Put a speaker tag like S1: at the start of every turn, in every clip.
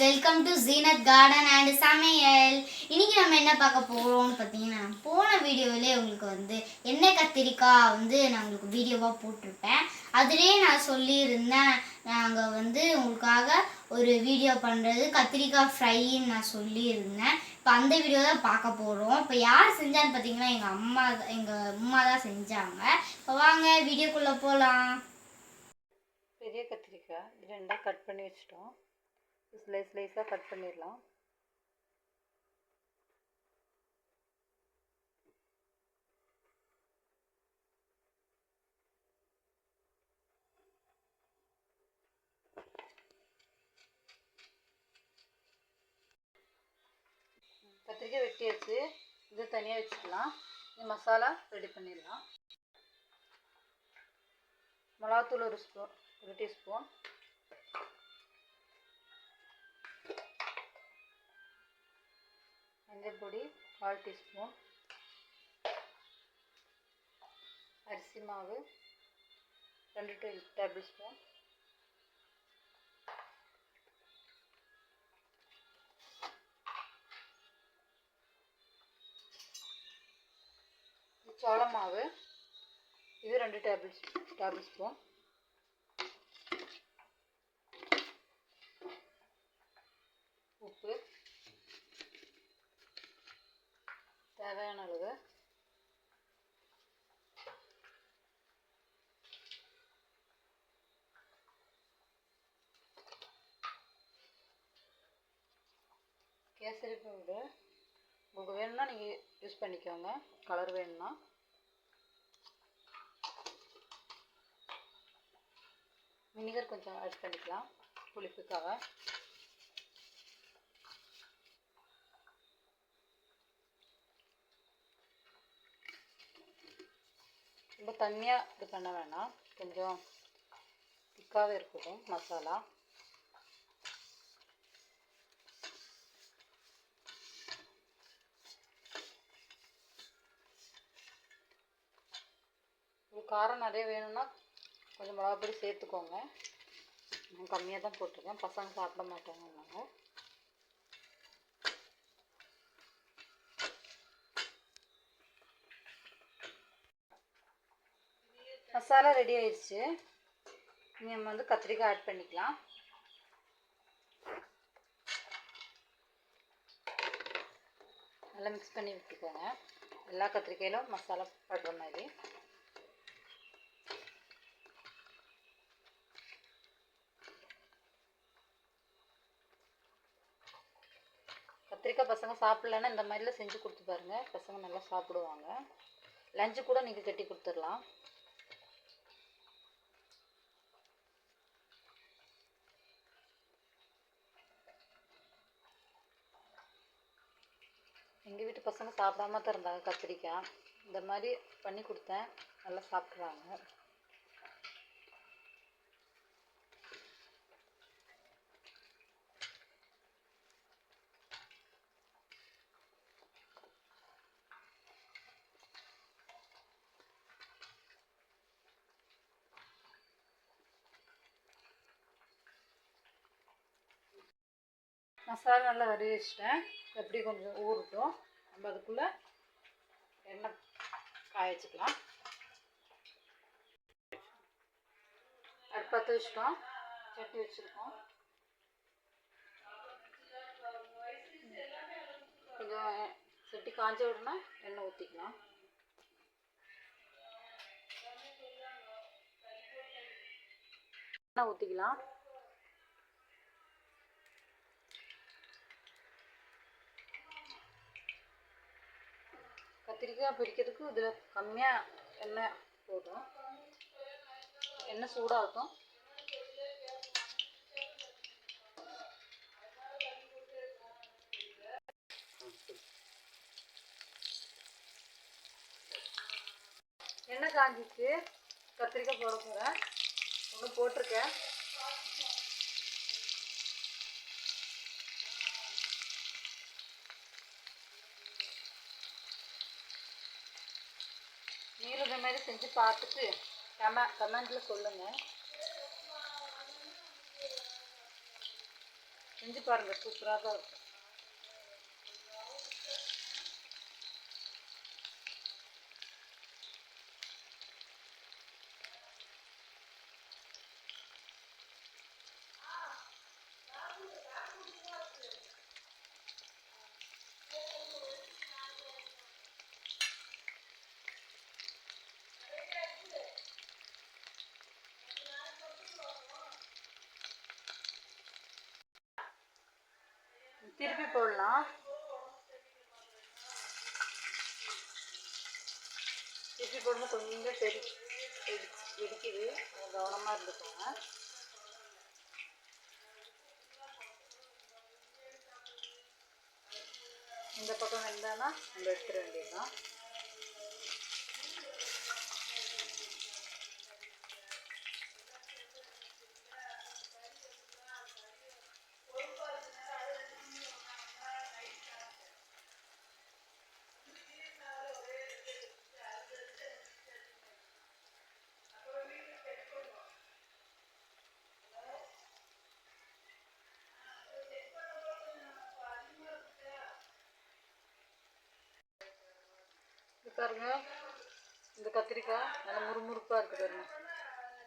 S1: Welcome to Zeenat garden and சமையல். இன்னைக்கு நம்ம என்ன பார்க்க போகிறோம்னு பார்த்தீங்கன்னா, போன வீடியோவிலே உங்களுக்கு எண்ணெய் கத்திரிக்காய் நான் உங்களுக்கு வீடியோவாக போட்டிருப்பேன். அதுலேயே நான் சொல்லியிருந்தேன், நாங்கள் உங்களுக்காக ஒரு வீடியோ பண்ணுறது கத்திரிக்காய் ஃப்ரைன்னு நான் சொல்லியிருந்தேன். இப்போ அந்த வீடியோ தான் பார்க்க போகிறோம். இப்போ யார் செஞ்சான்னு பார்த்தீங்கன்னா, எங்கள் அம்மா தான் செஞ்சாங்க. இப்போ வாங்க வீடியோக்குள்ளே போகலாம்.
S2: பெரிய கத்திரிக்காய் இது ரெண்டாக கட் பண்ணி வச்சிட்டோம். ஸ்லைஸாக கட் பண்ணிடலாம். கத்திரிக்காய் வெட்டியாச்சு. இது தனியாக வச்சுக்கலாம். இது மசாலா ரெடி பண்ணிடலாம். மிளகாத்தூள் ஒரு டீஸ்பூன், மஞ்சள் பொடி 1/4 டீஸ்பூன், அரிசி மாவு 2 டேபிள் ஸ்பூன், சோள மாவு இது 2 டேபிள் ஸ்பூன், உப்பு தேவையான அளவு, கேசரி பவுடர் உங்களுக்கு வேணும்னா நீங்கள் யூஸ் பண்ணிக்கோங்க, கலர் வேணும்னா. வினிகர் கொஞ்சம் ஆட் பண்ணிக்கலாம் புளிப்புக்காக. ரொம்ப தண்ணியாக இது பண்ண வேணாம், கொஞ்சம் திக்காகவே இருக்கட்டும் மசாலா. காரம் நிறைய வேணும்னா கொஞ்சம் மிளகா பொடி சேர்த்துக்கோங்க. நான் கம்மியாக தான் போட்டிருக்கேன், பசங்க சாப்பிட மாட்டாங்க. மசாலா ரெடி ஆயிடுச்சு. நம்ம கத்திரிக்காய் ஆட் பண்ணிக்கலாம். நல்லா மிக்ஸ் பண்ணி விட்டுக்கோங்க, எல்லா கத்திரிக்காயிலும் மசாலா படுற மாதிரி. கத்திரிக்காய் பசங்க சாப்பிட்லன்னா இந்த மாதிரிலாம் செஞ்சு கொடுத்து பாருங்கள், பசங்க நல்லா சாப்பிடுவாங்க. லஞ்சு கூட நீங்கள் கட்டி கொடுத்துடலாம். எங்கள் வீட்டு பசங்க சாப்பிடாம தான் இருந்தாங்க கத்திரிக்காய். இந்த மாதிரி பண்ணி கொடுத்தேன், நல்லா சாப்பிட்றாங்க. மசாலா நல்லா வரி வச்சிட்டேன். எப்படி கொஞ்சம் ஊறட்டும். நம்ம அதுக்குள்ளே எண்ணெய் காய வச்சுக்கலாம். அடுப்பத்து வச்சுட்டோம், சட்டி வச்சுருக்கோம். கொஞ்சம் சட்டி காஞ்ச உடனே எண்ணெய் ஊற்றிக்கலாம். எண்ணெய் ஊற்றிக்கலாம். கத்திரிக்காய் பிரிக்கிறதுக்கு இதில் கம்மியாக எண்ணெய் போதும். எண்ணெய் சூடாகட்டும். எண்ணெய் காஞ்சிச்சு, கத்திரிக்காய் போட போகிறேன். ஒன்று போட்டிருக்கேன். நீங்களும் இந்த மாதிரி செஞ்சு பார்த்துட்டு கமெண்ட்டில் சொல்லுங்கள். செஞ்சு பாருங்கள், சூப்பராக தான் இருக்கும். திருப்பி போடலாம். திருப்பி போடும்போது கொஞ்சம் வெடிக்குது, கவனமாக இருந்துக்கோங்க. இந்த பக்கம் வெந்தானா நம்ம எடுத்துட வேண்டியதுதான். பாருங்க, இந்த கத்திரிக்காய் நல்லா முறுமுறுப்பாக இருக்குது பாருங்க.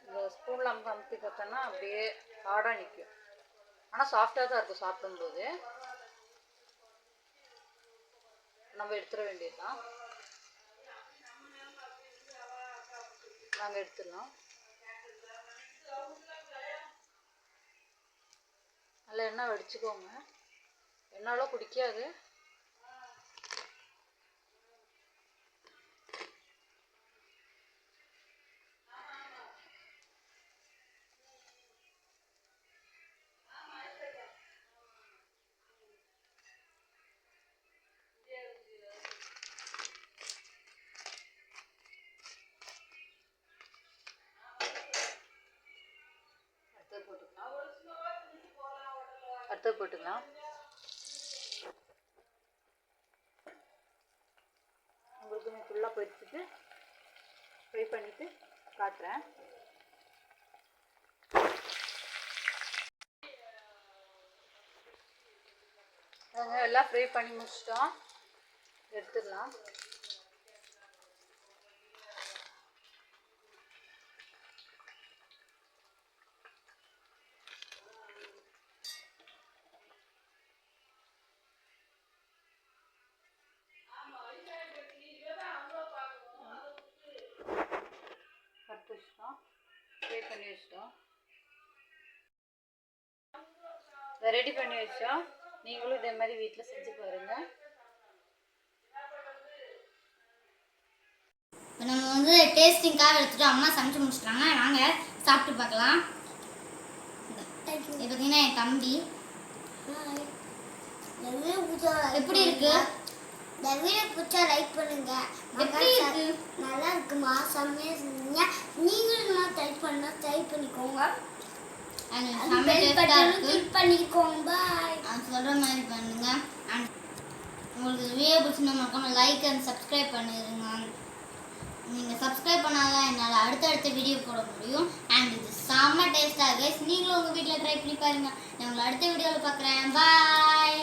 S2: இந்த ஸ்பூனில் அமுத்தி பார்த்தோன்னா அப்படியே ஹார்டாக நிற்கும், ஆனால் சாஃப்டாக தான் இருக்கும் சாப்பிடும்போது. நம்ம எடுத்துட வேண்டியது தான். நாங்கள் எடுத்துடலாம். நல்லா எண்ணெய் வடிச்சுக்கோங்க, எண்ணெயெல்லாம் குடிக்காது. அடுத்து போட்டுக்கலாம். உங்களுக்கு நான் ஃபுல்லாக பொரிச்சிட்டு ஃப்ரை பண்ணிவிட்டு காட்டுறேன். எல்லாம் ஃப்ரை பண்ணி முடிச்சிட்டோம், எடுத்துடலாம். எடுத்து வச்சிட்டோம், ஃப்ரை பண்ணி வச்சிட்டோம், ரெடி பண்ணி வச்சோம். நீங்களும் இதே மாதிரி வீட்டில் செஞ்சு பாருங்கள்.
S1: இப்போ நம்ம வந்து டேஸ்டிங்காக எடுத்துகிட்டு அம்மா சமைச்சு முடிச்சிட்டாங்க, நாங்கள் சாப்பிட்டு பார்க்கலாம். இது பார்த்தீங்கன்னா என் தம்பி. எப்படி இருக்கு?
S3: இந்த வீடியோ பிடிச்சா லைக் பண்ணுங்க.
S1: எப்படி இருக்கு?
S3: நல்லா இருக்குமா, செம்மையா செஞ்சீங்க. நீங்களும் ட்ரை பண்ணிக்கோங்க. கிளிக் பண்ணிக்கோங்க. பாய்.
S1: நான் சொல்கிற மாதிரி பண்ணுங்க. அண்ட் உங்களுக்கு வீடியோ பிடிச்சிருந்தா மறக்காம லைக் அண்ட் சப்ஸ்கிரைப் பண்ணிடுங்க. நீங்கள் சப்ஸ்கிரைப் பண்ணாதான் என்னால் அடுத்தடுத்த வீடியோ போட முடியும். அண்ட் இது செம்ம டேஸ்ட்டாக கைஸ், நீங்களும் உங்கள் வீட்டில் ட்ரை பண்ணி பாருங்கள். நான் உங்களை அடுத்த வீடியோவில் பார்க்குறேன். பாய்.